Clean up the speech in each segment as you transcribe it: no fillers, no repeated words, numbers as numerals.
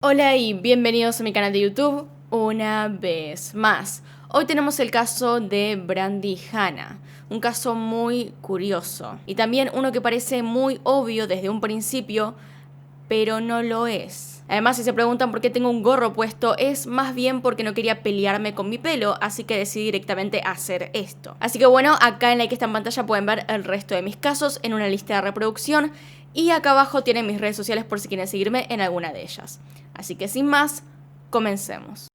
Hola y bienvenidos a mi canal de YouTube una vez más. Hoy tenemos el caso de Brandi Hanna, un caso muy curioso y también uno que parece muy obvio desde un principio, pero no lo es. Además, si se preguntan por qué tengo un gorro puesto, es más bien porque no quería pelearme con mi pelo, así que decidí directamente hacer esto. Así que bueno, acá en la que está en pantalla pueden ver el resto de mis casos en una lista de reproducción y acá abajo tienen mis redes sociales por si quieren seguirme en alguna de ellas. Así que sin más, comencemos.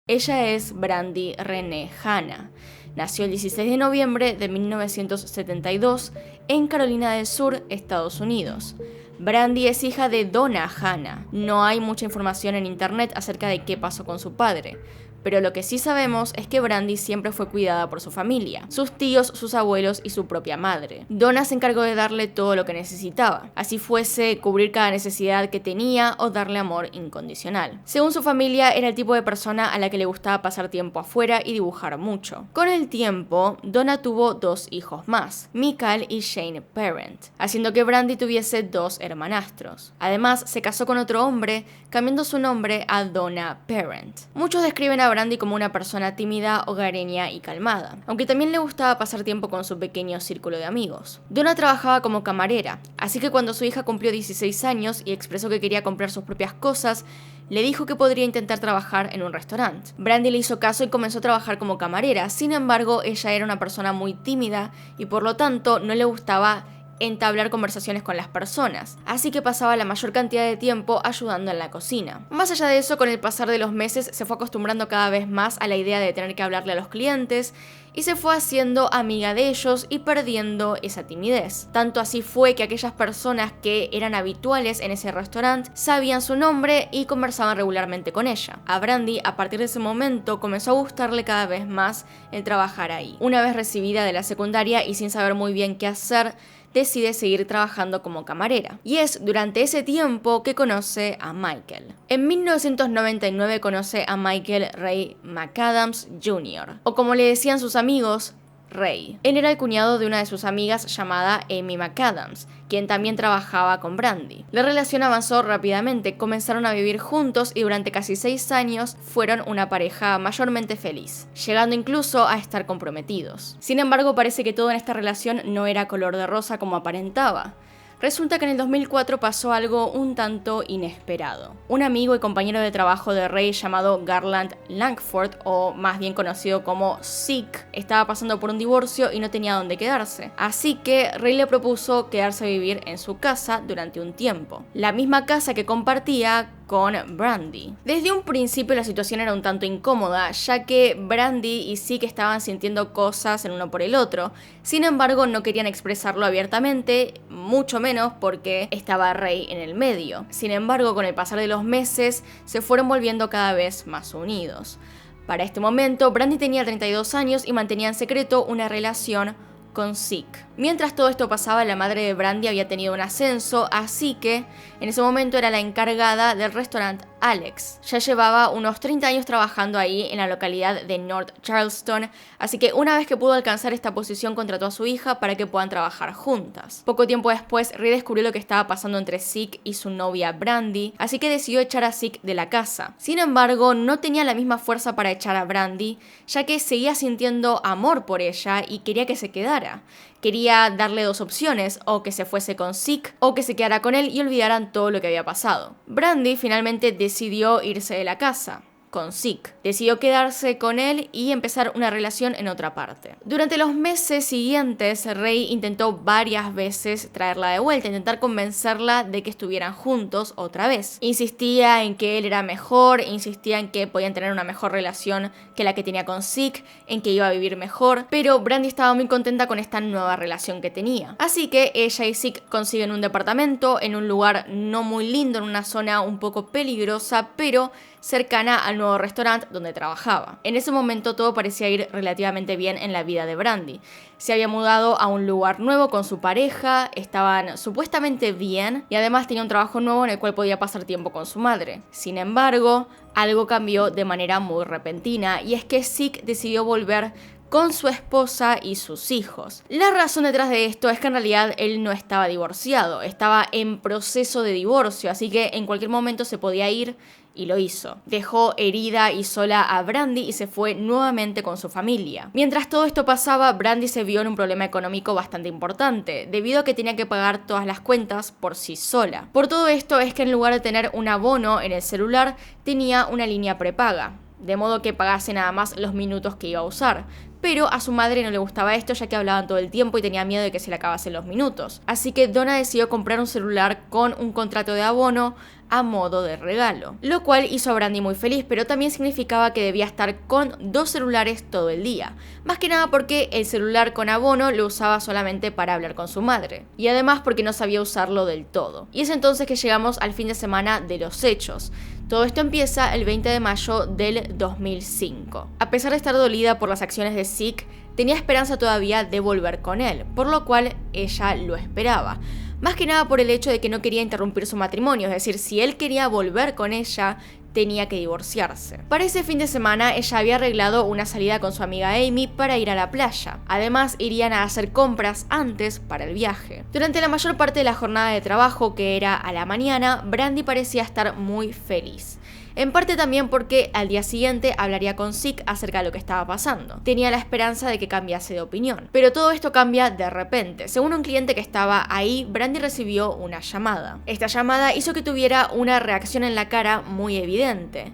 Ella es Brandi Renee Hanna. Nació el 16 de noviembre de 1972 en Carolina del Sur, Estados Unidos. Brandi es hija de Donna Hanna. No hay mucha información en internet acerca de qué pasó con su padre, pero lo que sí sabemos es que Brandi siempre fue cuidada por su familia, sus tíos, sus abuelos y su propia madre. Donna se encargó de darle todo lo que necesitaba, así fuese cubrir cada necesidad que tenía o darle amor incondicional. Según su familia, era el tipo de persona a la que le gustaba pasar tiempo afuera y dibujar mucho. Con el tiempo, Donna tuvo dos hijos más, Michael y Shane Parent, haciendo que Brandi tuviese dos hermanastros. Además, se casó con otro hombre, cambiando su nombre a Donna Parent. Muchos describen a Brandi como una persona tímida, hogareña y calmada, aunque también le gustaba pasar tiempo con su pequeño círculo de amigos. Donna trabajaba como camarera, así que cuando su hija cumplió 16 años y expresó que quería comprar sus propias cosas, le dijo que podría intentar trabajar en un restaurante. Brandi le hizo caso y comenzó a trabajar como camarera, sin embargo, ella era una persona muy tímida y por lo tanto no le gustaba entablar conversaciones con las personas, así que pasaba la mayor cantidad de tiempo ayudando en la cocina. Más allá de eso, con el pasar de los meses se fue acostumbrando cada vez más a la idea de tener que hablarle a los clientes y se fue haciendo amiga de ellos y perdiendo esa timidez. Tanto así fue que aquellas personas que eran habituales en ese restaurante sabían su nombre y conversaban regularmente con ella. A Brandi, a partir de ese momento, comenzó a gustarle cada vez más el trabajar ahí. Una vez recibida de la secundaria y sin saber muy bien qué hacer, decide seguir trabajando como camarera. Y es durante ese tiempo que conoce a Michael. En 1999 conoce a Michael Ray McAdams Jr., o como le decían sus amigos, Ray. Él era el cuñado de una de sus amigas llamada Amy McAdams, quien también trabajaba con Brandi. La relación avanzó rápidamente, comenzaron a vivir juntos y durante casi 6 años fueron una pareja mayormente feliz, llegando incluso a estar comprometidos. Sin embargo, parece que todo en esta relación no era color de rosa como aparentaba. Resulta que en el 2004 pasó algo un tanto inesperado. Un amigo y compañero de trabajo de Ray llamado Garland Langford, o más bien conocido como Zeke, estaba pasando por un divorcio y no tenía dónde quedarse. Así que Ray le propuso quedarse a vivir en su casa durante un tiempo. La misma casa que compartía con Brandi. Desde un principio la situación era un tanto incómoda, ya que Brandi y Zeke estaban sintiendo cosas el uno por el otro. Sin embargo, no querían expresarlo abiertamente, mucho menos porque estaba Ray en el medio. Sin embargo, con el pasar de los meses, se fueron volviendo cada vez más unidos. Para este momento, Brandi tenía 32 años y mantenía en secreto una relación con Zeke. Mientras todo esto pasaba, la madre de Brandi había tenido un ascenso, así que en ese momento era la encargada del restaurante Alex. Ya llevaba unos 30 años trabajando ahí en la localidad de North Charleston, así que una vez que pudo alcanzar esta posición contrató a su hija para que puedan trabajar juntas. Poco tiempo después, Ray descubrió lo que estaba pasando entre Zeke y su novia Brandi, así que decidió echar a Zeke de la casa. Sin embargo, no tenía la misma fuerza para echar a Brandi, ya que seguía sintiendo amor por ella y quería que se quedara. Quería darle dos opciones, o que se fuese con Zeke, o que se quedara con él y olvidaran todo lo que había pasado. Brandi finalmente decidió irse de la casa con Zeke. Decidió quedarse con él y empezar una relación en otra parte. Durante los meses siguientes, Ray intentó varias veces traerla de vuelta, intentar convencerla de que estuvieran juntos otra vez. Insistía en que él era mejor, insistía en que podían tener una mejor relación que la que tenía con Zeke, en que iba a vivir mejor, pero Brandi estaba muy contenta con esta nueva relación que tenía. Así que ella y Zeke consiguen un departamento en un lugar no muy lindo, en una zona un poco peligrosa, pero cercana al nuevo restaurante donde trabajaba. En ese momento todo parecía ir relativamente bien en la vida de Brandy. Se había mudado a un lugar nuevo con su pareja, estaban supuestamente bien y además tenía un trabajo nuevo en el cual podía pasar tiempo con su madre. Sin embargo, algo cambió de manera muy repentina y es que Zeke decidió volver con su esposa y sus hijos. La razón detrás de esto es que en realidad él no estaba divorciado, estaba en proceso de divorcio, así que en cualquier momento se podía ir y lo hizo. Dejó herida y sola a Brandy y se fue nuevamente con su familia. Mientras todo esto pasaba, Brandy se vio en un problema económico bastante importante, debido a que tenía que pagar todas las cuentas por sí sola. Por todo esto es que en lugar de tener un abono en el celular, tenía una línea prepaga, de modo que pagase nada más los minutos que iba a usar. Pero a su madre no le gustaba esto ya que hablaban todo el tiempo y tenía miedo de que se le acabasen los minutos. Así que Donna decidió comprar un celular con un contrato de abono a modo de regalo, lo cual hizo a Brandy muy feliz, pero también significaba que debía estar con 2 celulares todo el día. Más que nada porque el celular con abono lo usaba solamente para hablar con su madre, y además porque no sabía usarlo del todo. Y es entonces que llegamos al fin de semana de los hechos. Todo esto empieza el 20 de mayo del 2005. A pesar de estar dolida por las acciones de Zeke, tenía esperanza todavía de volver con él, por lo cual ella lo esperaba. Más que nada por el hecho de que no quería interrumpir su matrimonio, es decir, si él quería volver con ella, tenía que divorciarse. Para ese fin de semana, ella había arreglado una salida con su amiga Amy para ir a la playa. Además, irían a hacer compras antes para el viaje. Durante la mayor parte de la jornada de trabajo, que era a la mañana, Brandy parecía estar muy feliz. En parte también porque al día siguiente hablaría con Zeke acerca de lo que estaba pasando. Tenía la esperanza de que cambiase de opinión. Pero todo esto cambia de repente. Según un cliente que estaba ahí, Brandy recibió una llamada. Esta llamada hizo que tuviera una reacción en la cara muy evidente.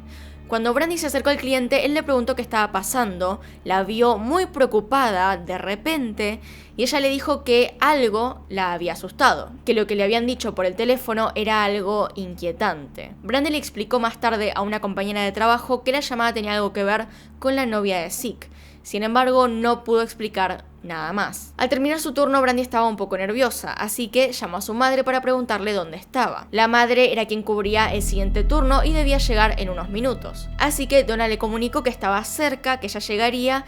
Cuando Brandy se acercó al cliente, él le preguntó qué estaba pasando, la vio muy preocupada de repente y ella le dijo que algo la había asustado, que lo que le habían dicho por el teléfono era algo inquietante. Brandy le explicó más tarde a una compañera de trabajo que la llamada tenía algo que ver con la novia de Zeke. Sin embargo, no pudo explicar nada más. Al terminar su turno, Brandy estaba un poco nerviosa, así que llamó a su madre para preguntarle dónde estaba. La madre era quien cubría el siguiente turno y debía llegar en unos minutos. Así que Donna le comunicó que estaba cerca, que ya llegaría,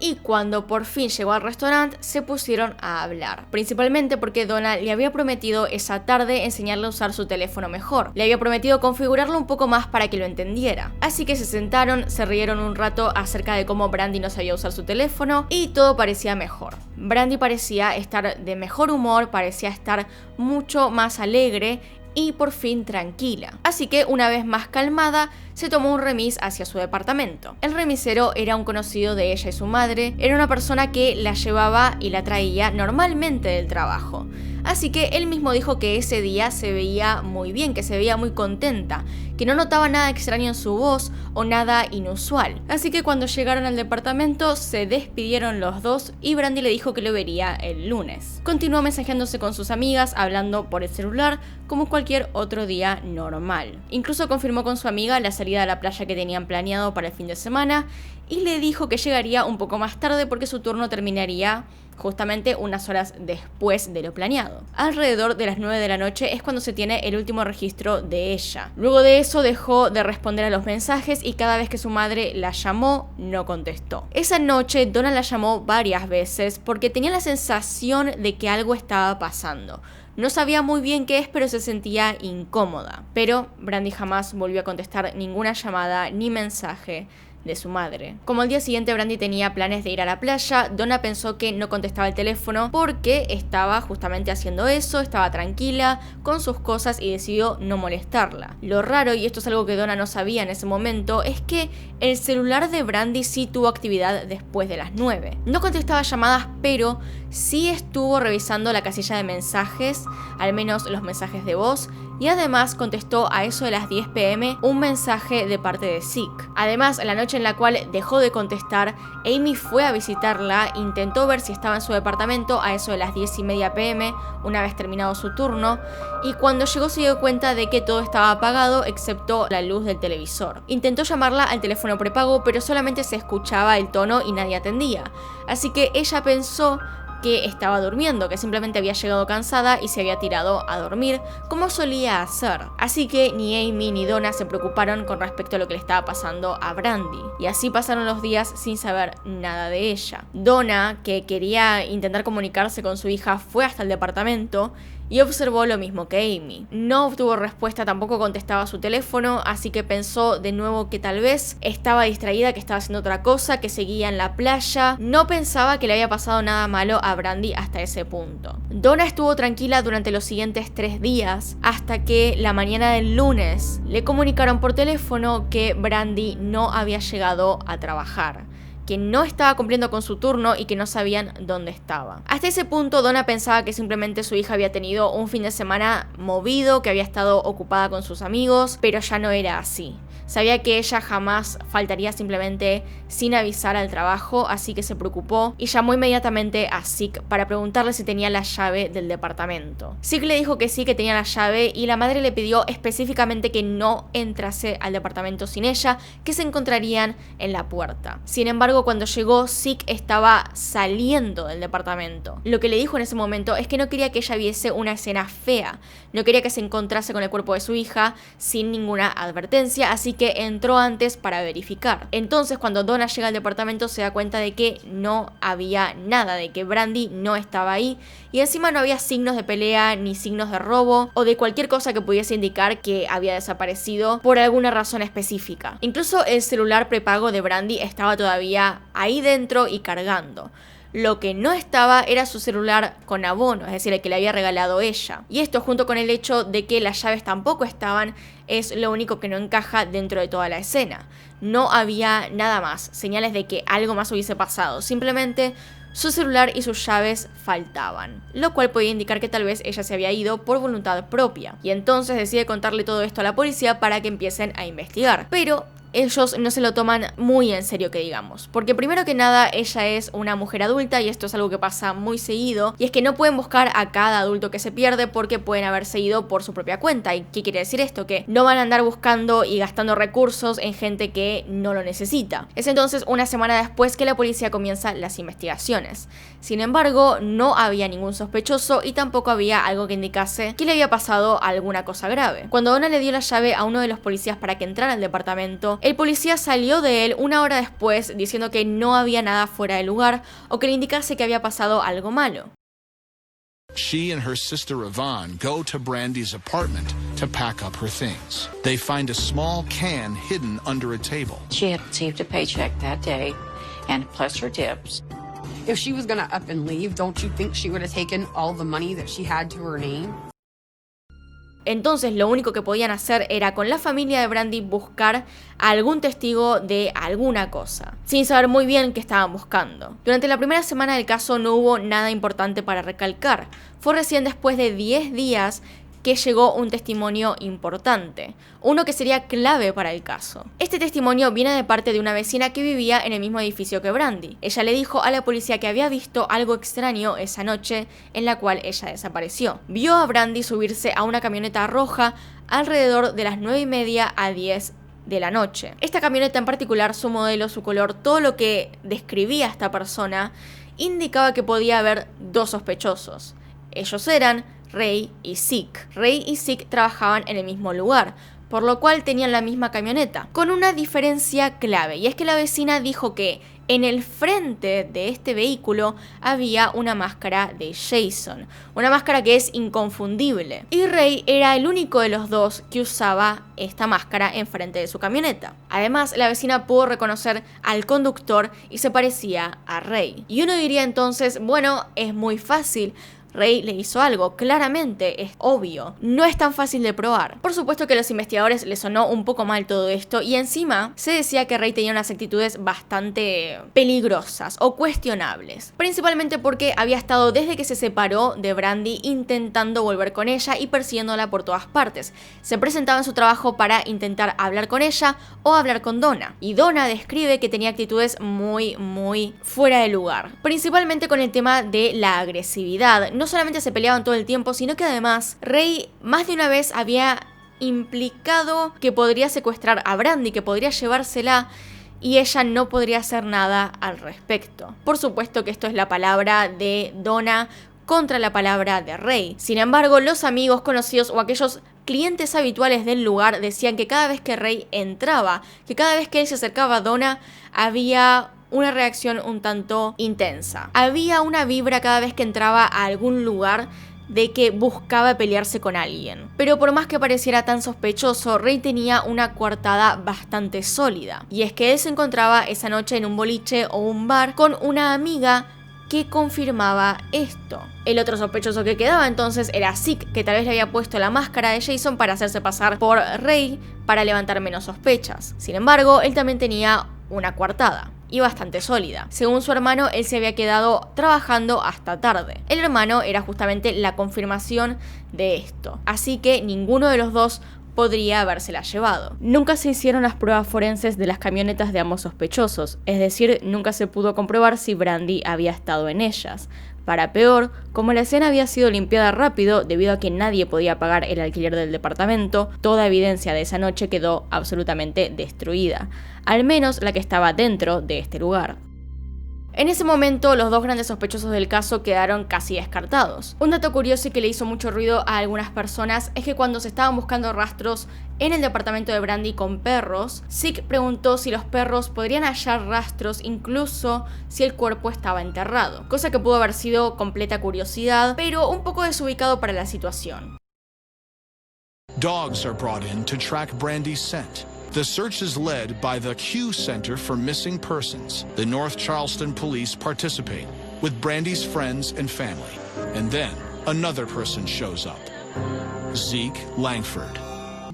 y cuando por fin llegó al restaurante se pusieron a hablar. Principalmente porque Donna le había prometido esa tarde enseñarle a usar su teléfono mejor. Le había prometido configurarlo un poco más para que lo entendiera. Así que se sentaron, se rieron un rato acerca de cómo Brandy no sabía usar su teléfono y todo parecía mejor. Brandy parecía estar de mejor humor, parecía estar mucho más alegre y por fin tranquila. Así que una vez más calmada, se tomó un remis hacia su departamento. El remisero era un conocido de ella y su madre, era una persona que la llevaba y la traía normalmente del trabajo. Así que él mismo dijo que ese día se veía muy bien, que se veía muy contenta, que no notaba nada extraño en su voz o nada inusual. Así que cuando llegaron al departamento se despidieron los dos y Brandy le dijo que lo vería el lunes. Continuó mensajeándose con sus amigas, hablando por el celular como cualquier otro día normal. Incluso confirmó con su amiga la salida a la playa que tenían planeado para el fin de semana y le dijo que llegaría un poco más tarde porque su turno terminaría justamente unas horas después de lo planeado. Alrededor de las 9 de la noche es cuando se tiene el último registro de ella. Luego de eso dejó de responder a los mensajes y cada vez que su madre la llamó, no contestó. Esa noche Donna la llamó varias veces porque tenía la sensación de que algo estaba pasando. No sabía muy bien qué es, pero se sentía incómoda. Pero Brandy jamás volvió a contestar ninguna llamada ni mensaje de su madre. Como al día siguiente Brandy tenía planes de ir a la playa, Donna pensó que no contestaba el teléfono porque estaba justamente haciendo eso, estaba tranquila con sus cosas y decidió no molestarla. Lo raro, y esto es algo que Donna no sabía en ese momento, es que el celular de Brandy sí tuvo actividad después de las 9. No contestaba llamadas, pero sí estuvo revisando la casilla de mensajes, al menos los mensajes de voz, y además contestó a eso de las 10 p.m. un mensaje de parte de Zeke. Además, la noche en la cual dejó de contestar, Amy fue a visitarla, intentó ver si estaba en su departamento a eso de las 10:30 p.m. una vez terminado su turno, y cuando llegó se dio cuenta de que todo estaba apagado excepto la luz del televisor. Intentó llamarla al teléfono prepago, pero solamente se escuchaba el tono y nadie atendía. Así que ella pensó que estaba durmiendo, que simplemente había llegado cansada y se había tirado a dormir, como solía hacer. Así que ni Amy ni Donna se preocuparon con respecto a lo que le estaba pasando a Brandy. Y así pasaron los días sin saber nada de ella. Donna, que quería intentar comunicarse con su hija, fue hasta el departamento y observó lo mismo que Amy. No obtuvo respuesta, tampoco contestaba su teléfono, así que pensó de nuevo que tal vez estaba distraída, que estaba haciendo otra cosa, que seguía en la playa. No pensaba que le había pasado nada malo a Brandy hasta ese punto. Donna estuvo tranquila durante los siguientes 3 días, hasta que la mañana del lunes le comunicaron por teléfono que Brandy no había llegado a trabajar, que no estaba cumpliendo con su turno y que no sabían dónde estaba. Hasta ese punto Donna pensaba que simplemente su hija había tenido un fin de semana movido, que había estado ocupada con sus amigos, pero ya no era así. Sabía que ella jamás faltaría simplemente sin avisar al trabajo, así que se preocupó y llamó inmediatamente a Zeke para preguntarle si tenía la llave del departamento. Zeke le dijo que sí, que tenía la llave, y la madre le pidió específicamente que no entrase al departamento sin ella, que se encontrarían en la puerta. Sin embargo, cuando llegó, Zeke estaba saliendo del departamento. Lo que le dijo en ese momento es que no quería que ella viese una escena fea, no quería que se encontrase con el cuerpo de su hija sin ninguna advertencia, así que entró antes para verificar. Entonces, cuando Donna llega al departamento, se da cuenta de que no había nada, de que Brandy no estaba ahí, y encima no había signos de pelea ni signos de robo o de cualquier cosa que pudiese indicar que había desaparecido por alguna razón específica. Incluso el celular prepago de Brandy estaba todavía ahí dentro y cargando. Lo que no estaba era su celular con abono, es decir, el que le había regalado ella. Y esto, junto con el hecho de que las llaves tampoco estaban, es lo único que no encaja dentro de toda la escena. No había nada más, señales de que algo más hubiese pasado. Simplemente su celular y sus llaves faltaban, lo cual podía indicar que tal vez ella se había ido por voluntad propia. Y entonces decide contarle todo esto a la policía para que empiecen a investigar. Pero ellos no se lo toman muy en serio, que digamos, porque primero que nada ella es una mujer adulta, y esto es algo que pasa muy seguido, y es que no pueden buscar a cada adulto que se pierde porque pueden haberse ido por su propia cuenta. ¿Y qué quiere decir esto? Que no van a andar buscando y gastando recursos en gente que no lo necesita. Es entonces una semana después que la policía comienza las investigaciones. Sin embargo, no había ningún sospechoso y tampoco había algo que indicase que le había pasado alguna cosa grave. Cuando Donna le dio la llave a uno de los policías para que entrara al departamento, el policía salió de él una hora después diciendo que no había nada fuera de lugar o que le indicase que había pasado algo malo. She and her sister Yvonne go to Brandy's apartment to pack up her things. They find a small can hidden under a table. She had received a paycheck that day, and plus her tips. If she was gonna up and leave, don't you think she would have taken all the money that she had to her name? Entonces lo único que podían hacer era, con la familia de Brandy, buscar a algún testigo de alguna cosa, sin saber muy bien qué estaban buscando. Durante la primera semana del caso no hubo nada importante para recalcar. Fue recién después de 10 días que llegó un testimonio importante, uno que sería clave para el caso. Este testimonio viene de parte de una vecina que vivía en el mismo edificio que Brandy. Ella le dijo a la policía que había visto algo extraño esa noche en la cual ella desapareció. Vio a Brandy subirse a una camioneta roja alrededor de las 9:30 a 10 de la noche. Esta camioneta en particular, su modelo, su color, todo lo que describía a esta persona indicaba que podía haber 2 sospechosos. Ellos eran Ray y Zeke. Ray y Zeke trabajaban en el mismo lugar, por lo cual tenían la misma camioneta, con una diferencia clave, y es que la vecina dijo que en el frente de este vehículo había una máscara de Jason, una máscara que es inconfundible, y Ray era el único de los dos que usaba esta máscara enfrente de su camioneta. Además, la vecina pudo reconocer al conductor y se parecía a Ray. Y uno diría entonces, bueno, es muy fácil, Ray le hizo algo, claramente, es obvio, no es tan fácil de probar. Por supuesto que a los investigadores les sonó un poco mal todo esto, y encima se decía que Ray tenía unas actitudes bastante peligrosas o cuestionables, principalmente porque había estado desde que se separó de Brandy intentando volver con ella y persiguiéndola por todas partes. Se presentaba en su trabajo para intentar hablar con ella o hablar con Donna, y Donna describe que tenía actitudes muy fuera de lugar, principalmente con el tema de la agresividad. No solamente se peleaban todo el tiempo, sino que además Ray más de una vez había implicado que podría secuestrar a Brandy, que podría llevársela, y ella no podría hacer nada al respecto. Por supuesto que esto es la palabra de Donna contra la palabra de Ray. Sin embargo, los amigos, conocidos o aquellos clientes habituales del lugar decían que cada vez que Ray entraba, que cada vez que él se acercaba a Donna, había una reacción un tanto intensa. Había una vibra cada vez que entraba a algún lugar de que buscaba pelearse con alguien. Pero por más que pareciera tan sospechoso, Ray tenía una coartada bastante sólida. Y es que él se encontraba esa noche en un boliche o un bar con una amiga que confirmaba esto. El otro sospechoso que quedaba entonces era Zeke, que tal vez le había puesto la máscara de Jason para hacerse pasar por Ray para levantar menos sospechas. Sin embargo, él también tenía una coartada y bastante sólida. Según su hermano, él se había quedado trabajando hasta tarde. El hermano era justamente la confirmación de esto, así que ninguno de los dos podría habérsela llevado. Nunca se hicieron las pruebas forenses de las camionetas de ambos sospechosos, es decir, nunca se pudo comprobar si Brandy había estado en ellas. Para peor, como la escena había sido limpiada rápido debido a que nadie podía pagar el alquiler del departamento, toda evidencia de esa noche quedó absolutamente destruida, al menos la que estaba dentro de este lugar. En ese momento, los dos grandes sospechosos del caso quedaron casi descartados. Un dato curioso y que le hizo mucho ruido a algunas personas es que cuando se estaban buscando rastros en el departamento de Brandy con perros, Zeke preguntó si los perros podrían hallar rastros incluso si el cuerpo estaba enterrado, cosa que pudo haber sido completa curiosidad, pero un poco desubicado para la situación. Dogs are brought in to track Brandy's scent. The search is led by the Q Center for Missing Persons. The North Charleston police participate with Brandy's friends and family. And then another person shows up. Zeke Langford.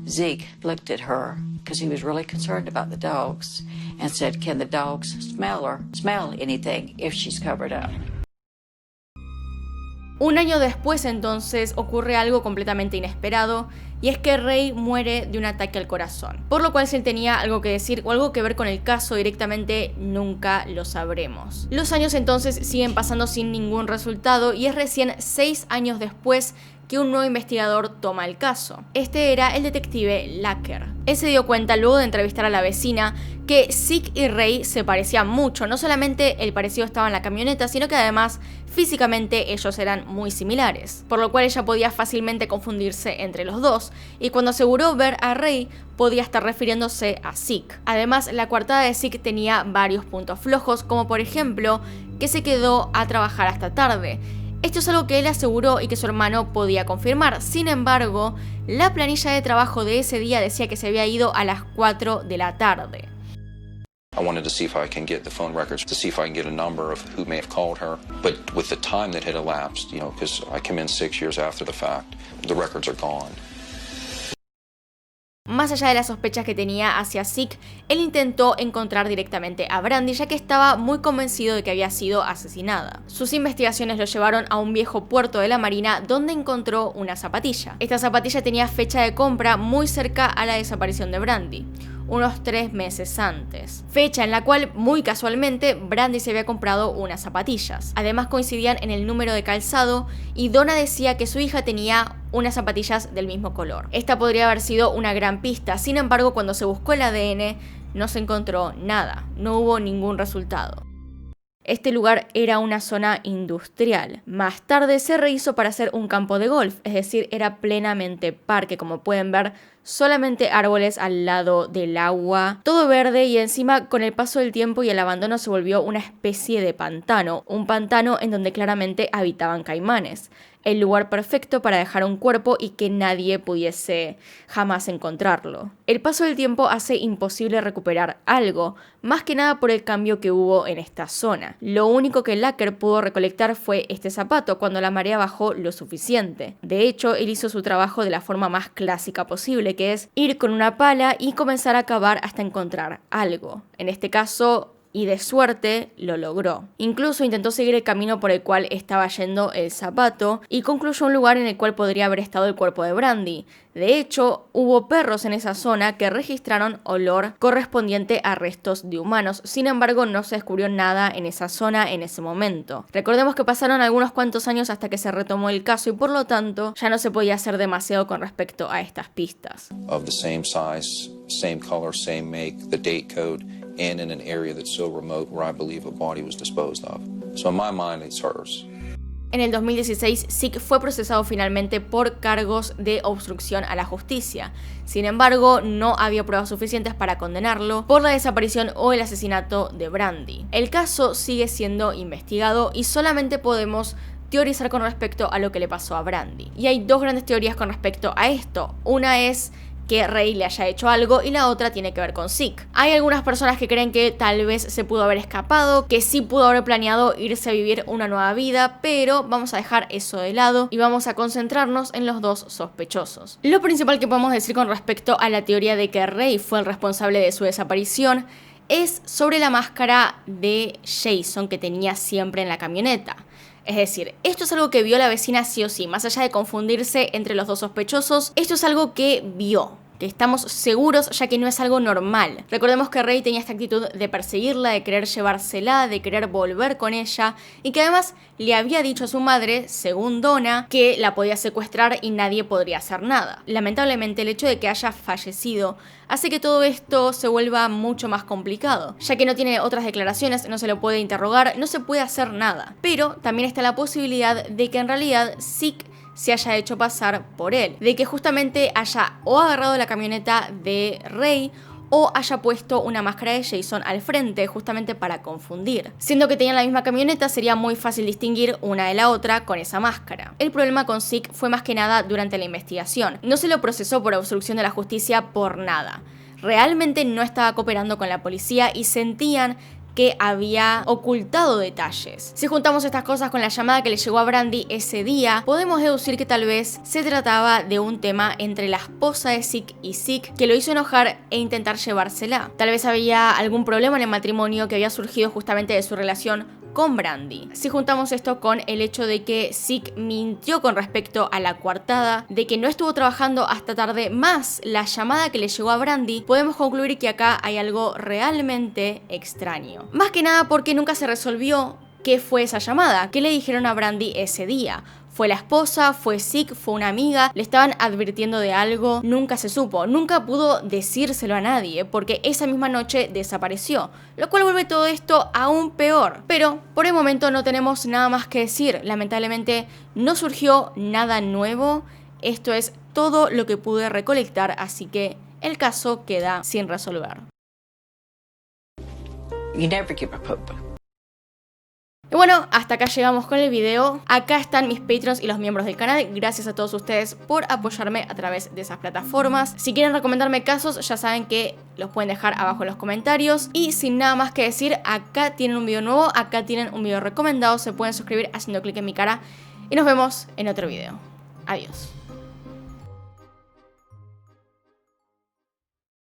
Zeke looked at her because he was really concerned about the dogs and said, "Can the dogs smell anything if she's covered up?" Un año después entonces ocurre algo completamente inesperado y es que Ray muere de un ataque al corazón, por lo cual si él tenía algo que decir o algo que ver con el caso directamente nunca lo sabremos. Los años entonces siguen pasando sin ningún resultado y es recién 6 años después que un nuevo investigador toma el caso. Este era el detective Lacker. Él se dio cuenta luego de entrevistar a la vecina que Zeke y Ray se parecían mucho. No solamente el parecido estaba en la camioneta, sino que además físicamente ellos eran muy similares, por lo cual ella podía fácilmente confundirse entre los dos, y cuando aseguró ver a Ray podía estar refiriéndose a Zeke. Además, la coartada de Zeke tenía varios puntos flojos, como por ejemplo que se quedó a trabajar hasta tarde. Esto es algo que él aseguró y que su hermano podía confirmar. Sin embargo, la planilla de trabajo de ese día decía que se había ido a las 4 de la tarde. I wanted to see if I can get the phone records to see if I can get a number of who may have called her. But with the time that had elapsed, because I came in 6 years after the fact, the records are gone. Más allá de las sospechas que tenía hacia Zeke, él intentó encontrar directamente a Brandy, ya que estaba muy convencido de que había sido asesinada. Sus investigaciones lo llevaron a un viejo puerto de la Marina donde encontró una zapatilla. Esta zapatilla tenía fecha de compra muy cerca a la desaparición de Brandy, unos 3 meses antes, fecha en la cual muy casualmente Brandy se había comprado unas zapatillas. Además coincidían en el número de calzado y Donna decía que su hija tenía unas zapatillas del mismo color. Esta podría haber sido una gran pista, sin embargo cuando se buscó el ADN no se encontró nada, no hubo ningún resultado. Este lugar era una zona industrial. Más tarde se rehizo para hacer un campo de golf, es decir, era plenamente parque, como pueden ver, solamente árboles al lado del agua, todo verde, y encima con el paso del tiempo y el abandono se volvió una especie de pantano, un pantano en donde claramente habitaban caimanes. El lugar perfecto para dejar un cuerpo y que nadie pudiese jamás encontrarlo. El paso del tiempo hace imposible recuperar algo, más que nada por el cambio que hubo en esta zona. Lo único que Lacker pudo recolectar fue este zapato cuando la marea bajó lo suficiente. De hecho, él hizo su trabajo de la forma más clásica posible, que es ir con una pala y comenzar a cavar hasta encontrar algo. En este caso, y de suerte lo logró. Incluso intentó seguir el camino por el cual estaba yendo el zapato y concluyó un lugar en el cual podría haber estado el cuerpo de Brandy. De hecho, hubo perros en esa zona que registraron olor correspondiente a restos de humanos. Sin embargo, no se descubrió nada en esa zona en ese momento. Recordemos que pasaron algunos cuantos años hasta que se retomó el caso y por lo tanto ya no se podía hacer demasiado con respecto a estas pistas. Of the same size, same color, same make, the date code, and in an area that's so remote where I believe a body was disposed of. So in my mind, it's hers. En el 2016, Sick fue procesado finalmente por cargos de obstrucción a la justicia. Sin embargo, no había pruebas suficientes para condenarlo por la desaparición o el asesinato de Brandy. El caso sigue siendo investigado y solamente podemos teorizar con respecto a lo que le pasó a Brandy. Y hay dos grandes teorías con respecto a esto. Una es que Ray le haya hecho algo y la otra tiene que ver con Sick. Hay algunas personas que creen que tal vez se pudo haber escapado, que sí pudo haber planeado irse a vivir una nueva vida, pero vamos a dejar eso de lado y vamos a concentrarnos en los dos sospechosos. Lo principal que podemos decir con respecto a la teoría de que Ray fue el responsable de su desaparición es sobre la máscara de Jason que tenía siempre en la camioneta. Es decir, esto es algo que vio la vecina sí o sí, más allá de confundirse entre los dos sospechosos, esto es algo que vio, que estamos seguros ya que no es algo normal. Recordemos que Ray tenía esta actitud de perseguirla, de querer llevársela, de querer volver con ella y que además le había dicho a su madre, según Donna, que la podía secuestrar y nadie podría hacer nada. Lamentablemente el hecho de que haya fallecido hace que todo esto se vuelva mucho más complicado, ya que no tiene otras declaraciones, no se lo puede interrogar, no se puede hacer nada. Pero también está la posibilidad de que en realidad Sick se haya hecho pasar por él, de que justamente haya o agarrado la camioneta de Ray o haya puesto una máscara de Jason al frente justamente para confundir. Siendo que tenían la misma camioneta, sería muy fácil distinguir una de la otra con esa máscara. El problema con Sick fue más que nada durante la investigación. No se lo procesó por obstrucción de la justicia por nada. Realmente no estaba cooperando con la policía y sentían que había ocultado detalles. Si juntamos estas cosas con la llamada que le llegó a Brandy ese día, podemos deducir que tal vez se trataba de un tema entre la esposa de Sick y Sick que lo hizo enojar e intentar llevársela. Tal vez había algún problema en el matrimonio que había surgido justamente de su relación con Brandy. Si juntamos esto con el hecho de que Sick mintió con respecto a la coartada, de que no estuvo trabajando hasta tarde, más la llamada que le llegó a Brandy, podemos concluir que acá hay algo realmente extraño. Más que nada porque nunca se resolvió qué fue esa llamada, qué le dijeron a Brandy ese día. ¿Fue la esposa? ¿Fue Sick? ¿Fue una amiga? ¿Le estaban advirtiendo de algo? Nunca se supo, nunca pudo decírselo a nadie porque esa misma noche desapareció, lo cual vuelve todo esto aún peor. Pero por el momento no tenemos nada más que decir, lamentablemente no surgió nada nuevo, esto es todo lo que pude recolectar, así que el caso queda sin resolver. You never give up hope. Y bueno, hasta acá llegamos con el video. Acá están mis Patreons y los miembros del canal. Gracias a todos ustedes por apoyarme a través de esas plataformas. Si quieren recomendarme casos, ya saben que los pueden dejar abajo en los comentarios. Y sin nada más que decir, acá tienen un video nuevo, acá tienen un video recomendado. Se pueden suscribir haciendo clic en mi cara. Y nos vemos en otro video. Adiós.